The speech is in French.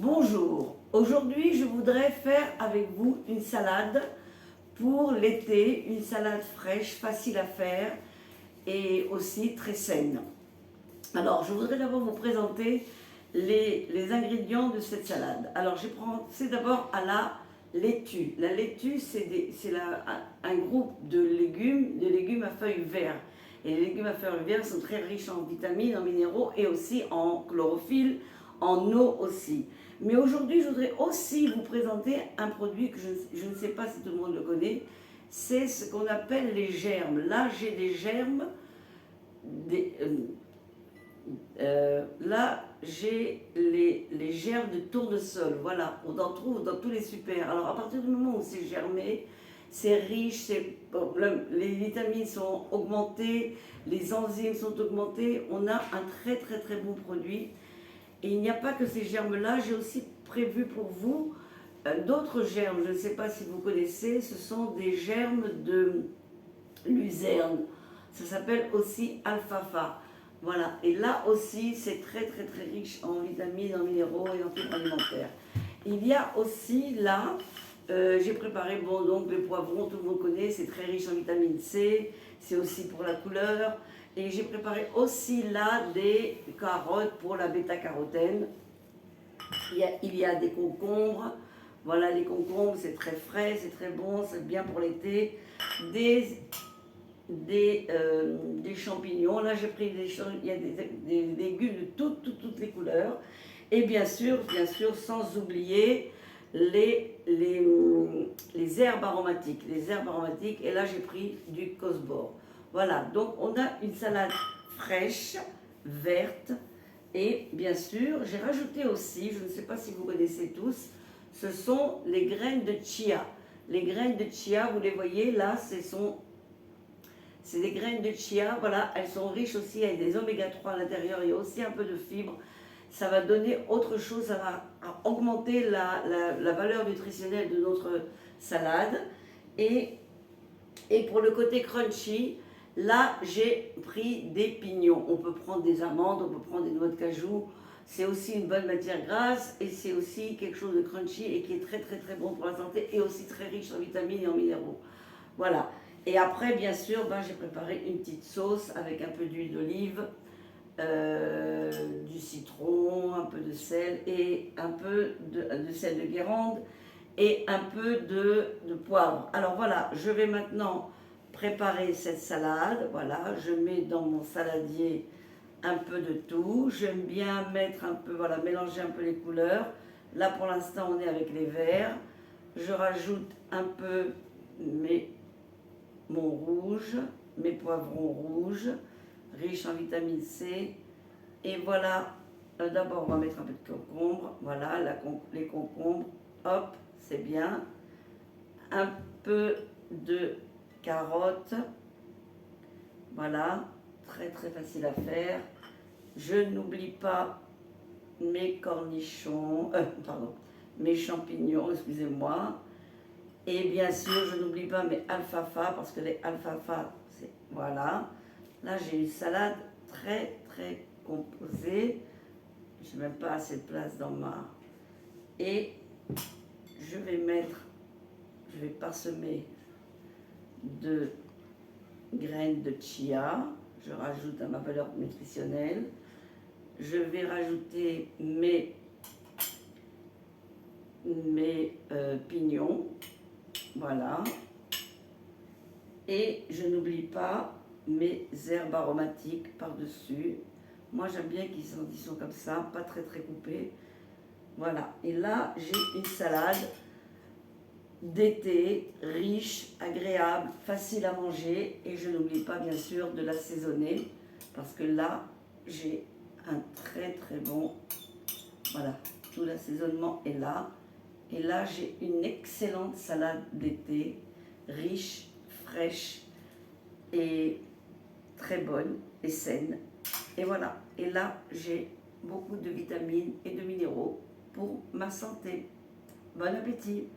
Bonjour, aujourd'hui je voudrais faire avec vous une salade pour l'été, une salade fraîche, facile à faire et aussi très saine. Alors je voudrais d'abord vous présenter les ingrédients de cette salade. Alors j'ai pensé d'abord à la laitue. La laitue un groupe de légumes à feuilles vertes. Et les légumes à feuilles vertes sont très riches en vitamines, en minéraux et aussi en chlorophylle, en eau aussi. Mais aujourd'hui, je voudrais aussi vous présenter un produit que je ne sais pas si tout le monde le connaît. C'est ce qu'on appelle les germes. Là, j'ai des germes. Là, j'ai les germes de tournesol. Voilà, on en trouve dans tous les super. Alors, à partir du moment où c'est germé, c'est riche, les vitamines sont augmentées, les enzymes sont augmentées. On a un très très très bon produit. Et il n'y a pas que ces germes-là, j'ai aussi prévu pour vous d'autres germes. Je ne sais pas si vous connaissez, ce sont des germes de luzerne. Ça s'appelle aussi alfalfa. Voilà, et là aussi, c'est très très très riche en vitamines, en minéraux et en fibres alimentaires. Il y a aussi là, j'ai préparé, bon, donc le poivron, tout le monde connaît, c'est très riche en vitamine C, c'est aussi pour la couleur. Et j'ai préparé aussi là des carottes pour la bêta-carotène. Il y a des concombres. Voilà, les concombres, c'est très frais, c'est très bon, c'est bien pour l'été. Des champignons. Là, j'ai pris il y a des légumes de toutes les couleurs. Et bien sûr, sans oublier les herbes aromatiques. Les herbes aromatiques, et là, j'ai pris du cosbor. Voilà, donc on a une salade fraîche, verte, et bien sûr, j'ai rajouté aussi, je ne sais pas si vous connaissez tous, ce sont les graines de chia. Les graines de chia, vous les voyez là, c'est des graines de chia, voilà, elles sont riches aussi avec des oméga 3 à l'intérieur, il y a aussi un peu de fibres. Ça va donner autre chose, ça va augmenter la valeur nutritionnelle de notre salade. Et pour le côté crunchy, là, j'ai pris des pignons. On peut prendre des amandes, on peut prendre des noix de cajou. C'est aussi une bonne matière grasse et c'est aussi quelque chose de crunchy et qui est très très très bon pour la santé et aussi très riche en vitamines et en minéraux. Voilà. Et après, bien sûr, j'ai préparé une petite sauce avec un peu d'huile d'olive, du citron, un peu de sel et un peu de sel de Guérande et un peu de poivre. Alors voilà, je vais maintenant préparer cette salade. Voilà, je mets dans mon saladier un peu de tout. J'aime bien mettre un peu, voilà, mélanger un peu les couleurs. Là pour l'instant on est avec les verts. Je rajoute un peu mon rouge, mes poivrons rouges, riches en vitamine C. Et voilà, d'abord on va mettre un peu de concombre. Voilà, les concombres, hop, c'est bien. Un peu de carottes. Voilà, très très facile à faire. Je n'oublie pas mes cornichons, mes champignons, excusez-moi. Et bien sûr, je n'oublie pas mes alfalfa, parce que les alfalfa, c'est... Voilà. Là, j'ai une salade très, très composée. Je n'ai même pas assez de place dans ma... Et je vais parsemer de graines de chia. Je rajoute à ma valeur nutritionnelle. Je vais rajouter mes pignons. Voilà. Et je n'oublie pas mes herbes aromatiques par-dessus. Moi, j'aime bien qu'ils sont comme ça, pas très très coupés. Voilà. Et là, j'ai une salade d'été, riche, agréable, facile à manger. Et je n'oublie pas, bien sûr, de l'assaisonner. Parce que là, j'ai un très très bon... Voilà, tout l'assaisonnement est là. Et là, j'ai une excellente salade d'été, riche, fraîche et très bonne et saine. Et voilà. Et là, j'ai beaucoup de vitamines et de minéraux pour ma santé. Bon appétit!